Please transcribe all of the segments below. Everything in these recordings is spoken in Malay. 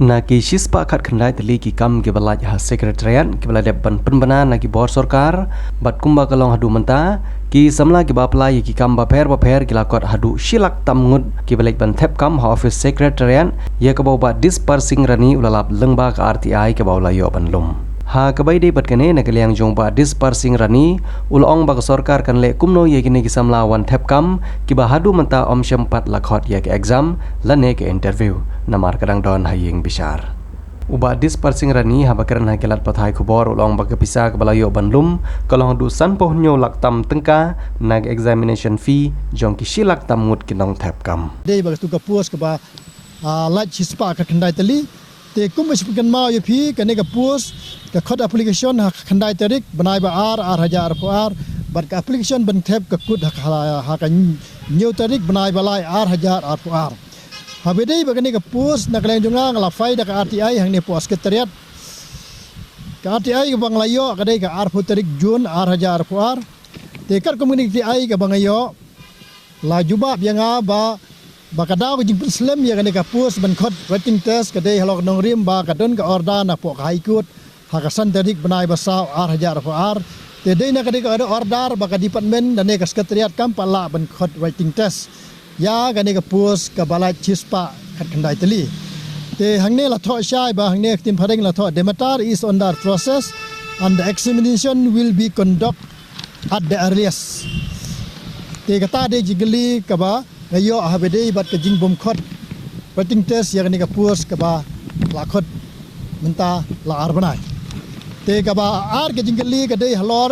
Nagi sispa kat kendai teli ki kam ke balaj ha sekretariat ke balaj ban penbana nagi bor sarkar bat kumba kalong hadu menta ki samla ki baplai ki kam baper ki lakot hadu silak tamngut ki balaj ban thep kam ha office secretariat ya ke bawa dispersing rani ulalap lengba ka RTI ke bawa yo ban lum ha kabai de bat kene nakaliang jongba dispersing rani ulong ba sarkar kan le kumno ye kini ki samla wan thep kam ki ba hadu menta om sempat lakot ya ke exam lane ke interview namar kadang don haying bishar uba dispersing rani habakaran hakelat pathai khubor ulong ba kapisa ke balayo banlum kalong du san pohnyo laktam tengka nag examination fee jong ki silak tamngut kinong thep kam dei ba tu ka puas ka ba laj hispa ka khandai tali te kumis kan mau ye phi kane ka puas ka khot application ha khandai tarik banai ba r hajar ko r bat ka application ban thep ka kut ha ka new tarik banai ba lai r hajar ko r habedei bagani ka puas nakaleng junga ngala faida ka RTI hang ne puas sekretariat ka RTI ka banglayo ka dei ka r tarik Jun r hajar ko r te kar community ai ka bangayo la juba bianga ba bakadaw ka jing muslim ya ka ne ka puas ban khot writing test ka dei halok nong rim ba ka don ka orda na po ka haikut ha ka san tarik banai ba sa r hajar ko r te dei na ka dei ka order ba ka department dan ne ka sekretariat kam pala ban khot writing test ya gane ka puas ka balai chispa kat kandai teli te hangne la tho shai ba hangne tim phareng la tho dematar is on the process and the examination will be conduct at the earliest te kata de jigli ka ba ngayo habede bat ka jing bom khot writing test ya gane ka puas ka ba la khot menta la arbanai te ka ba ar ka jingli ka de halor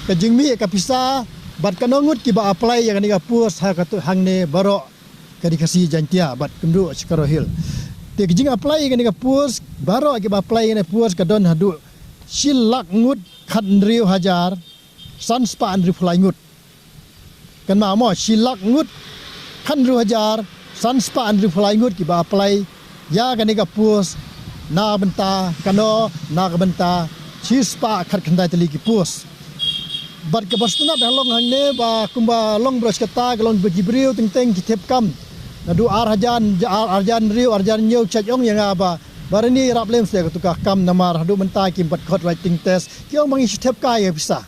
ka jingmi ka pisa bat kanongut ki ba apply yang ni ka puas ha ka hangne baro ka dikasi jantia bat kundu Cikaro Hill te jing apply yang ni ka puas baro ki ba apply yang puas ka don hadu silak ngut khandriu hajar sanspa andri fulai ngut kan ma mo silak ngut khandriu hajar sanspa andri fulai ngut ki ba apply ya ka ni ka puas na benta kano na ka benta chispa khat khandai teli ki puas bat ke bastuna dalong hangne ba kumba long bros kata galong bejibriu teng ki thep kam nadu arjan riu arjan nyau chajong yang aba barani rablem se ka kam namar hadu menta ki bat khot writing test kyong mangi thep ka ya bisa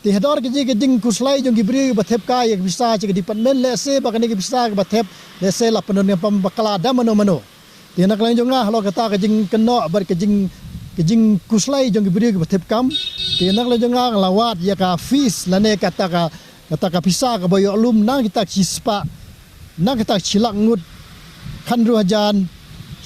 ti hador ke jing kuslai jong gibriu ba thep ka ya bisa ci department le se ba kani ki bisa ba thep le se la penon pam bakala da mano ti nak lang jong halo kata ke jing keno bar ke jing kuslai jong gibriu ba thep kam tinak le jangang lawat ya ka fees lane kata ka pisa ka boyo alum nang kita cispa nang kita cilak ngut khandru hajan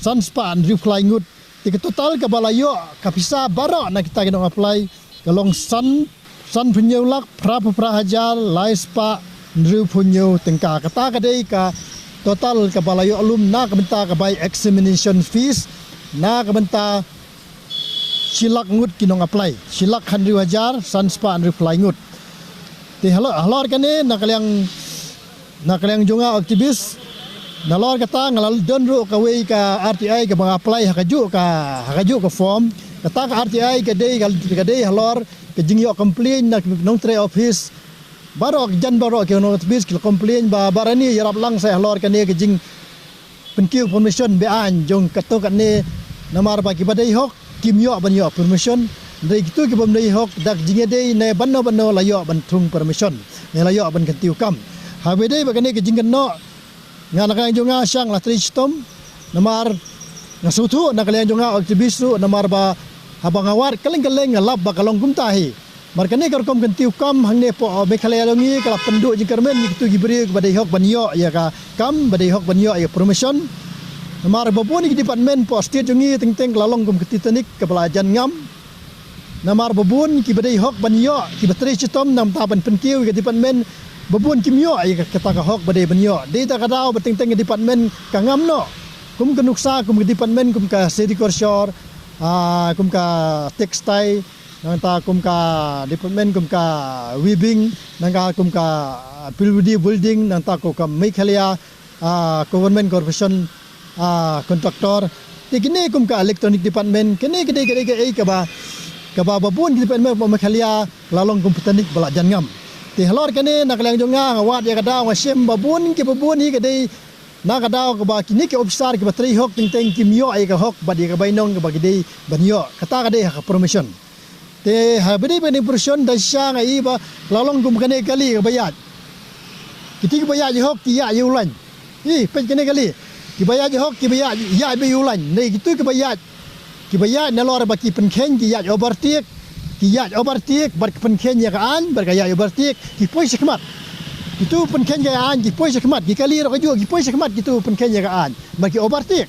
sanspa and reply ngut tik total ka balayo ka pisa baro na kita kena apply kalong san punyo lak pra hajar laispa ndru punyo tengka kata ka dei ka total ka balayo alum na ka benta ka bay examination fees na ka benta silak ngut kinong apply silak khandriu hajar sanspa and reply ngut ti halor kane nakaliang jonga aktivis nalor kata ngalal donru ka wei ka RTI ka bang apply hakaju ka form kata ka RTI ka dei halor ka jingyo complain nak nong tre office baro ke nong office ki complain ba barani yarap lang sa halor kane ka jing penkiu permission be an jong kato kane namar ba ki badai hok kimyo banyo permission dari gitu ke bom dei hok dak jinge dei ne banno layo bantung permission ne layo ban kentiu kam ha bedei bagane ke jingen no ngana kan jonga sang la tristom namar ngasutu nakalian jonga aktivis tu namar ba habang awar keleng lab ba kalong kumtahi markane kar kom kentiu kam hangne po mekhalaya longi kala penduk jingkermen gitu gibri badai hok banyo ya ka kam badai hok banyo ya permission namar babon ki department po state jongi teng lalong kum ketitanik kepelajan ngam namar babon ki badai hok banyo ki batri chitom nam taban penkiu ki department babon kimyo ai kata ka hok badai banyo de ta kadao beteng department ka ngam no kum kenuksa kum department kum ka city korshor kum ka textile nanta kum ka department kum ka weaving nanga kum ka building nanta ko ka mekhalaya government corporation kontraktor tikini kum ka electronic department kene kede ka ba babun department pemekhalia lalong kompetanik bala jangam ti halor kene naklang jonga wat ya kada wasem babun ki babun hi kede nakadaw ka ba kini ke officer ke batri hok ting kimyo ay ka hok badi ka bainong ka bagidi banyo kata ka de ha promotion te ha bedi bani promotion da sya nga iba lalong gum kane kali ka bayat kiti ka bayat hok ki ya yulan pen kane kali ki bayat hok ki bayat ya be yulan nei gitu ki bayat na lor ba ki pen ken ki ya overtake bar pen ken ya kan bar ka ya overtake ki poi sekmat itu penken jayaan ki poi sekmat ki kali ro kaju ki poi sekmat gitu penken jayaan bagi overtake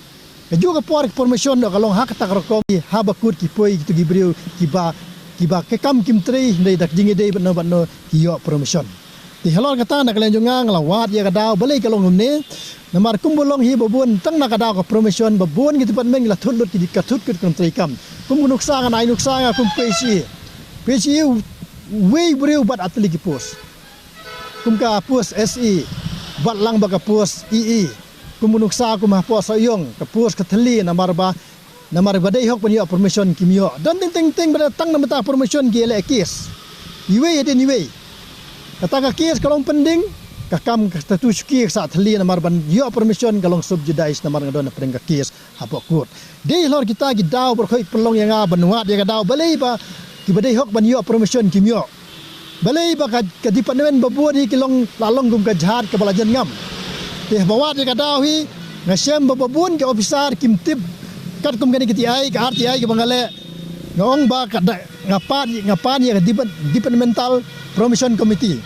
kaju ka por permission do kalong hak tak rokom ha bakut ki poi gitu gibriu ki ba ke kam kim tri nei dak jingi dei banno ki yo permission ti halor kata nak len jungang lawat ya kadau balai kalong humne namar kumbulong hi babun tang nak kadau ka permission babun gitu pan meng la thulut ki katut kut kam tri kam kumbunuk sangan ai nuk sanga kum pesi we briu bat atli ki pos kumka pus SE batlang baka pus EE kumunuk sa kumah pos sayong ka pus kathli namar badai hok panyo permission kimyo don ting bedatang namata permission ki ele kes iwe yede niwe kata ka kes kalong pending ka kam ka status ki sa thli namar ban yo permission kalong subjudais namar ngadon pending ka kes hapo kut dei lor kita gi daw berkhoi pelong yang banwat ya daw balai ba ki badai hok ban yo permission kimyo balai ba ka department babuan hi kilong lalong gum ka jhat ka balajan ngam teh bawat ka daw hi ngasem babun ke officer kimtip kat kum gani kiti ai ka RTI ke bangale ngong ba ka ngapan ya departmental promotion committee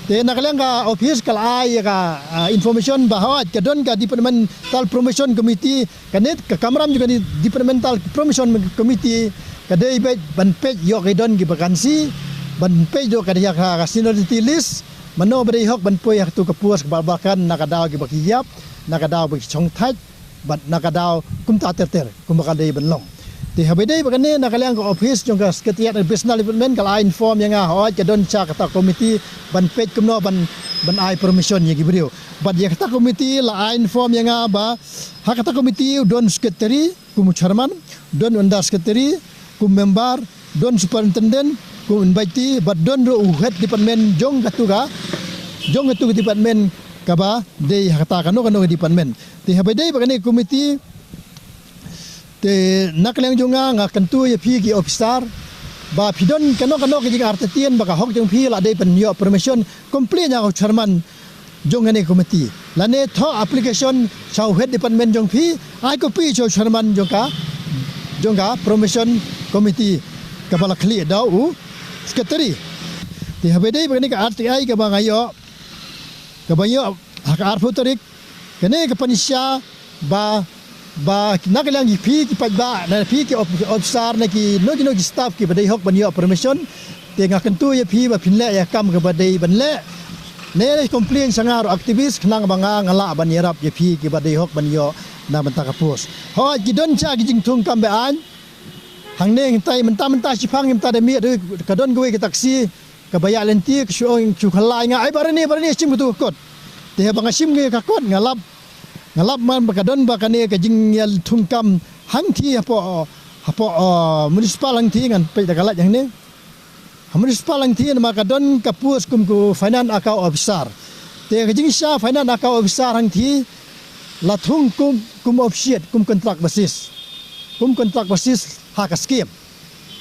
te nakalang ka office kal ai ka information bahwa ka don ka departmental promotion committee kanet ka kamram juga di departmental promotion committee ka dei ban page yo ka don ki vakansi ban pejo kada ka seniority list mano bari hok ban poy tu ka puas balbakan nakadaw ki bakiyap nakadaw baki chongthaj bat nakadaw kumta terter kumakadai banlong ti habedai bakane nakalang ka office jong ka sekretariat business development kala inform yang ha ka don cha kata committee ban page kumno ban ai permission ye gibriu bat ya kata committee la inform yang ba ha kata committee don secretary kum chairman don under secretary kum member don superintendent ku invite bat don ro head department jong katu department ka ba dei kata kano department ti habedai bakane committee te naklang jonga nga kantu ya pi ki officer ba pidon kano ki jing artetian baka hok jong pi la dei pen yo permission complete nya chairman jong ngane committee lane tho application chau head department jong pi ai ko pi chau chairman jong ka promotion committee kapala khli dau sekretari ti habedai bagani ka RTI ka bangayo hak arfu tarik kene ka panisya ba nakalang pi ki pagba na pi ki officer na ki no staff ki badai hok banyo permission te nga kentu ya pi ba pinle ya kam ka badai banle ne complain sangar aktivis knang banga ngala banirap ya pi ki badai hok banyo na banta ka pos ho gidon cha gi jingtung kam bean hang ne tai menta sipang im ta de mi ka don gowe ki taksi ka baya lenti ka syong chu khalai nga ai barani sim tu kot te banga sim ge ka kot ngalap man ka don ba kane ka jing yal thungkam hang thi hapo municipal hang thi ngan pe da kalat yang ne municipal hang thi ma ka don ka pus kum ku finance account officer te ka jing sha finance account officer hang thi la thung kum officiate kum contract basis hak scheme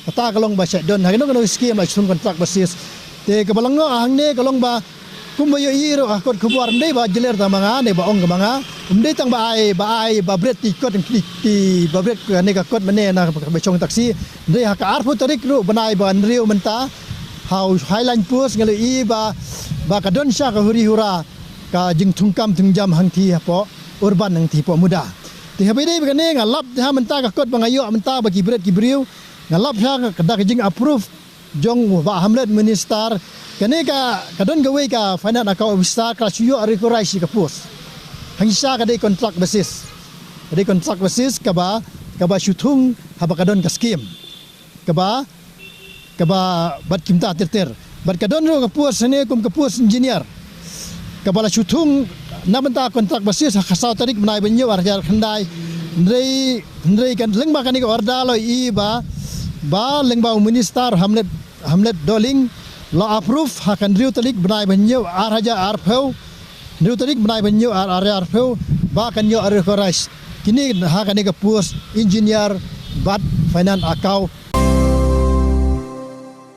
kata kalong ba don hagino scheme la sun contract basis te ka balango hang ne kalong ba kumbayo iro akot kubuar ndai ba jeler ta manga ne ba ong manga umdai tang ba ai ba bret ti kot ti ba bret ne ka kot mane na ba chong taksi ndai ha ka arfu tarik ru banai ba nriu menta how highline post ngale i ba ka don sha ka huri hura ka jing thungkam thungjam hang thi hapo urban hang thi po muda ti habai dai ba ne ngalap ha menta ka kot bangayo menta ba ki bret ki briu ngalap ha ka da jing approve jong ba hamlet minister kane ka kadon gawe ka finance account officer ka suyo arikurai si ka pos hangisa ka dei contract basis ka ba syutung haba kadon ka scheme ka ba bat kimta terter bat kadon ro ka pos ne kum ka pos engineer ka bala syutung namenta contract basis ha kasau tarik menai benyo arjar khandai ndrei kan lengba kan ka orda lo i ba lengba minister hamlet doling la approve hakan riu talik benai benyo ar haja ar phau New tarik benai banyu area arpeu ba kan yo area korais. Kini ha kan ke pus engineer bat finance akau